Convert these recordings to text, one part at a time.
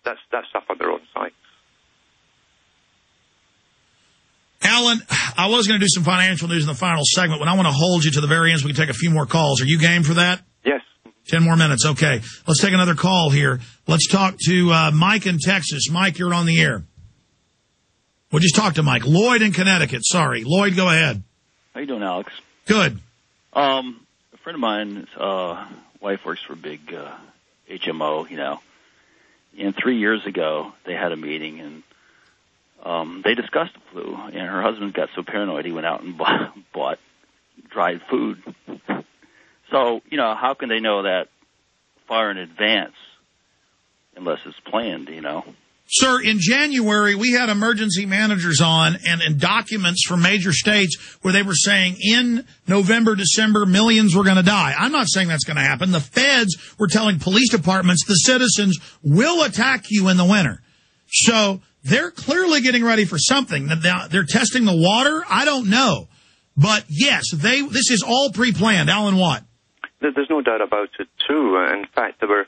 that's stuff on their own site. Alan, I was going to do some financial news in the final segment, but I want to hold you to the very end so we can take a few more calls. Are you game for that? Yes. 10 more minutes. Okay. Let's take another call here. Let's talk to Mike in Texas. Mike, you're on the air. We'll just talk to Mike. Lloyd in Connecticut. Sorry. Lloyd, go ahead. How you doing, Alex? Good. A friend of mine's wife works for a big HMO, you know. And 3 years ago, they had a meeting, and they discussed the flu. And her husband got so paranoid, he went out and bought dried food. So, you know, how can they know that far in advance unless it's planned, you know? Sir, in January, we had emergency managers on and documents from major states where they were saying in November, December, millions were going to die. I'm not saying that's going to happen. The feds were telling police departments the citizens will attack you in the winter. So they're clearly getting ready for something. They're testing the water. I don't know. But, yes, this is all pre-planned. Alan Watt. There's no doubt about it, too. In fact, there were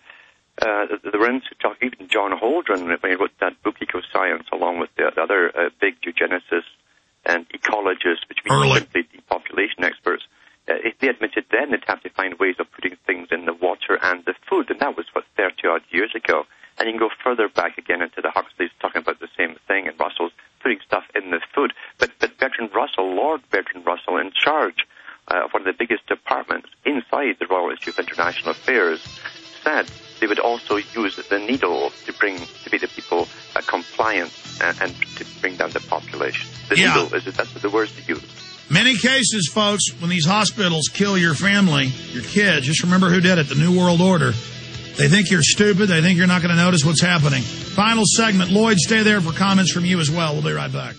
talk, even John Holdren, when he wrote that book, Eco-Science, along with the other big eugenicists and ecologists, which means simply depopulation experts, they admitted then they'd have to find ways of putting things in the water and the food, and that was, 30-odd years ago. And you can go further back again into the Huxleys talking about the same thing, and Russell's putting stuff in the food. But Bertrand Russell, Lord Bertrand Russell, in charge of one of the biggest departments inside the Royal Institute of International Affairs, said they would also use the needle to be the people compliant and to bring down the population. The needle, that's the words they use. Many cases, folks, when these hospitals kill your family, your kids, just remember who did it, the New World Order. They think you're stupid. They think you're not going to notice what's happening. Final segment. Lloyd, stay there for comments from you as well. We'll be right back.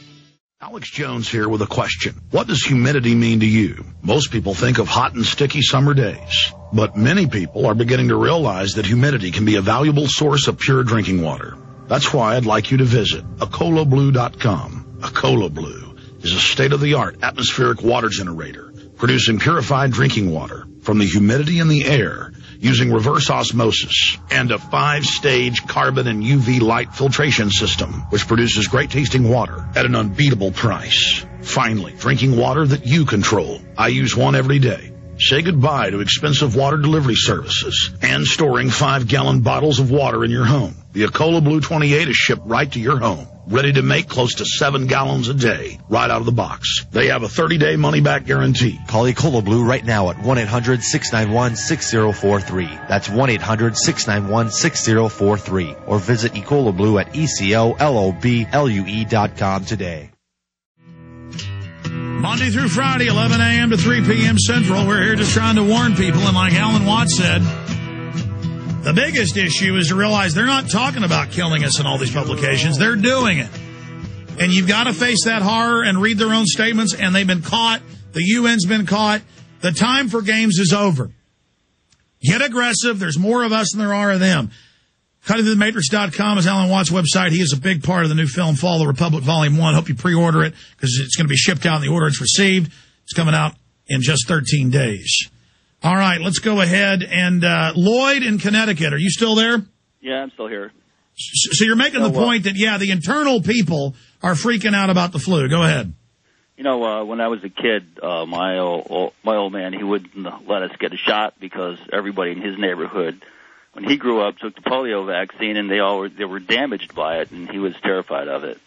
Alex Jones here with a question. What does humidity mean to you? Most people think of hot and sticky summer days, but many people are beginning to realize that humidity can be a valuable source of pure drinking water. That's why I'd like you to visit acolablue.com. Acola Blue is a state-of-the-art atmospheric water generator producing purified drinking water from the humidity in the air using reverse osmosis and a 5-stage carbon and UV light filtration system, which produces great-tasting water at an unbeatable price. Finally, drinking water that you control. I use one every day. Say goodbye to expensive water delivery services and storing 5-gallon bottles of water in your home. The Acola Blue 28 is shipped right to your home, ready to make close to 7 gallons a day, right out of the box. They have a 30-day money-back guarantee. Call Acola Blue right now at 1-800-691-6043. That's 1-800-691-6043. Or visit Acola Blue at ECOLOBLUE.com today. Monday through Friday, 11 a.m. to 3 p.m. Central. We're here just trying to warn people. And like Alan Watts said, the biggest issue is to realize they're not talking about killing us in all these publications. They're doing it. And you've got to face that horror and read their own statements. And they've been caught. The UN's been caught. The time for games is over. Get aggressive. There's more of us than there are of them. CuttingThroughTheMatrix.com is Alan Watts' website. He is a big part of the new film, Fall of the Republic, Volume 1. Hope you pre-order it because it's going to be shipped out in the order it's received. It's coming out in just 13 days. All right, let's go ahead. And Lloyd in Connecticut, are you still there? Yeah, I'm still here. So you're making the point that, the internal people are freaking out about the flu. Go ahead. You know, when I was a kid, my old man, he wouldn't let us get a shot because everybody in his neighborhood, when he grew up, took the polio vaccine, and they were damaged by it, and he was terrified of it.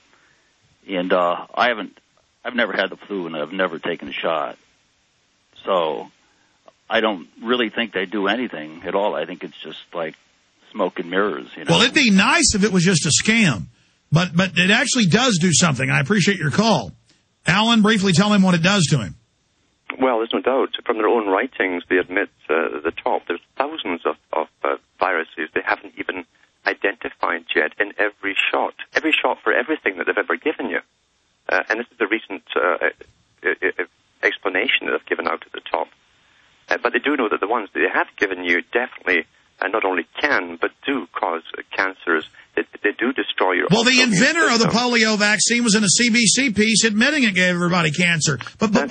And I've never had the flu, and I've never taken a shot. So I don't really think they do anything at all. I think it's just like smoke and mirrors. You know? Well, it'd be nice if it was just a scam, but it actually does do something. I appreciate your call. Alan, briefly tell him what it does to him. Well, there's no doubt. From their own writings, they admit the top. There's thousands of viruses they haven't even identified yet in every shot for everything that they've ever given you. And this is the recent explanation that they've given out at the top. But they do know that the ones that they have given you definitely not only can, but do cause cancers. They do destroy your... Well, the inventor of the polio vaccine was in a CBC piece admitting it gave everybody cancer. But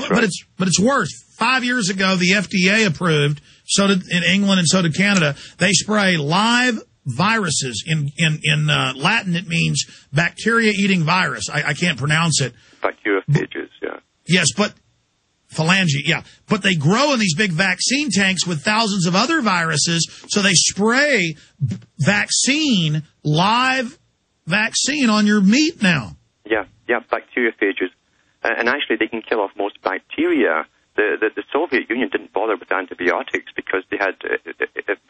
it's worse. 5 years ago, the FDA approved, so did in England and so did Canada, they spray live viruses. In Latin, it means bacteria-eating virus. I can't pronounce it. Bacteriophages, yeah. Yes, but phalange, yeah. But they grow in these big vaccine tanks with thousands of other viruses, so they spray live vaccine on your meat now. Yeah, bacteriophages. And actually, they can kill off most bacteria. The Soviet Union didn't bother with antibiotics because they had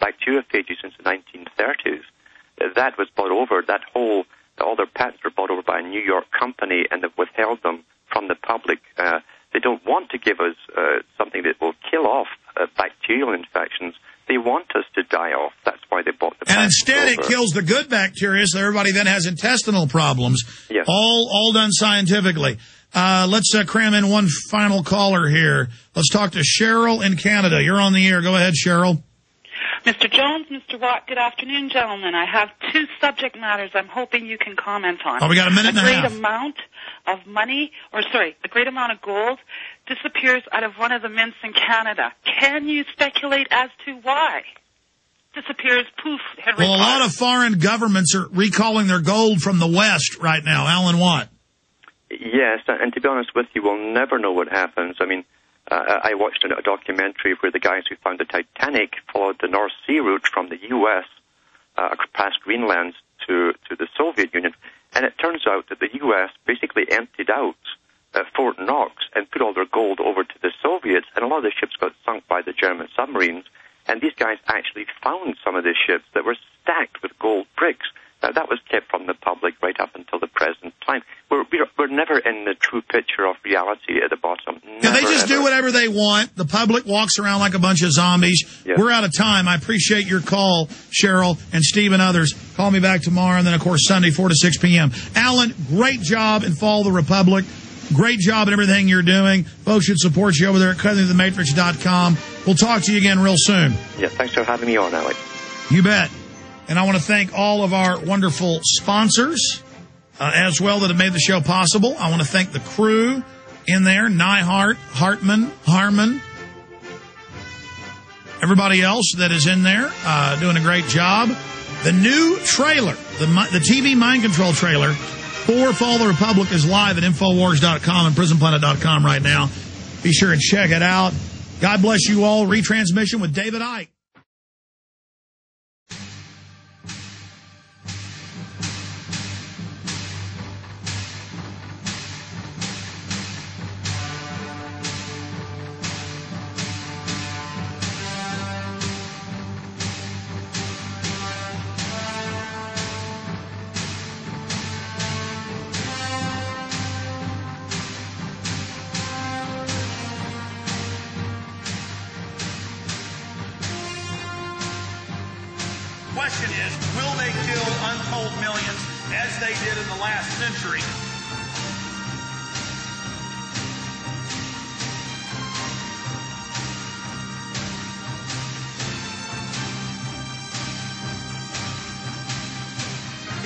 bacteriophages since the 1930s. That was bought over. All their patents were bought over by a New York company, and they've withheld them from the public. They don't want to give us something that will kill off bacterial infections. They want us to die off. That's why they bought the patents. And instead, it kills the good bacteria, so everybody then has intestinal problems. Yes. All done scientifically. Let's cram in one final caller here. Let's talk to Cheryl in Canada. You're on the air. Go ahead, Cheryl. Mr. Jones, Mr. Watt, good afternoon, gentlemen. I have two subject matters I'm hoping you can comment on. Oh, we got a minute and a half. A great amount of gold disappears out of one of the mints in Canada. Can you speculate as to why? Disappears, poof, Henry Well, a lot of foreign governments are recalling their gold from the West right now. Alan Watt. Yes, and to be honest with you, we'll never know what happens. I mean, I watched a documentary where the guys who found the Titanic followed the North Sea route from the U.S. Past Greenland to the Soviet Union, and it turns out that the U.S. basically emptied out Fort Knox and put all their gold over to the Soviets, and a lot of the ships got sunk by the German submarines, and these guys actually found some of the ships that were stacked with gold bricks. Now, that was kept from the public right up until the present time. We're never in the true picture of reality at the bottom. Yeah, they just do whatever they want. The public walks around like a bunch of zombies. Yeah. We're out of time. I appreciate your call, Cheryl, and Steve and others. Call me back tomorrow, and then, of course, Sunday, 4 to 6 p.m. Alan, great job in Follow the Republic. Great job in everything you're doing. Folks should support you over there at cuttingthematrix.com. We'll talk to you again real soon. Yeah, thanks for having me on, Alex. You bet. And I want to thank all of our wonderful sponsors as well that have made the show possible. I want to thank the crew in there, Nyhart, Hartman, Harmon, everybody else that is in there doing a great job. The new trailer, the TV mind control trailer for Follow the Republic is live at Infowars.com and PrisonPlanet.com right now. Be sure and check it out. God bless you all. Retransmission with David Icke. Question is, will they kill untold millions as they did in the last century?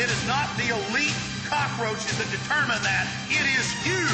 It is not the elite cockroaches that determine that. It is you.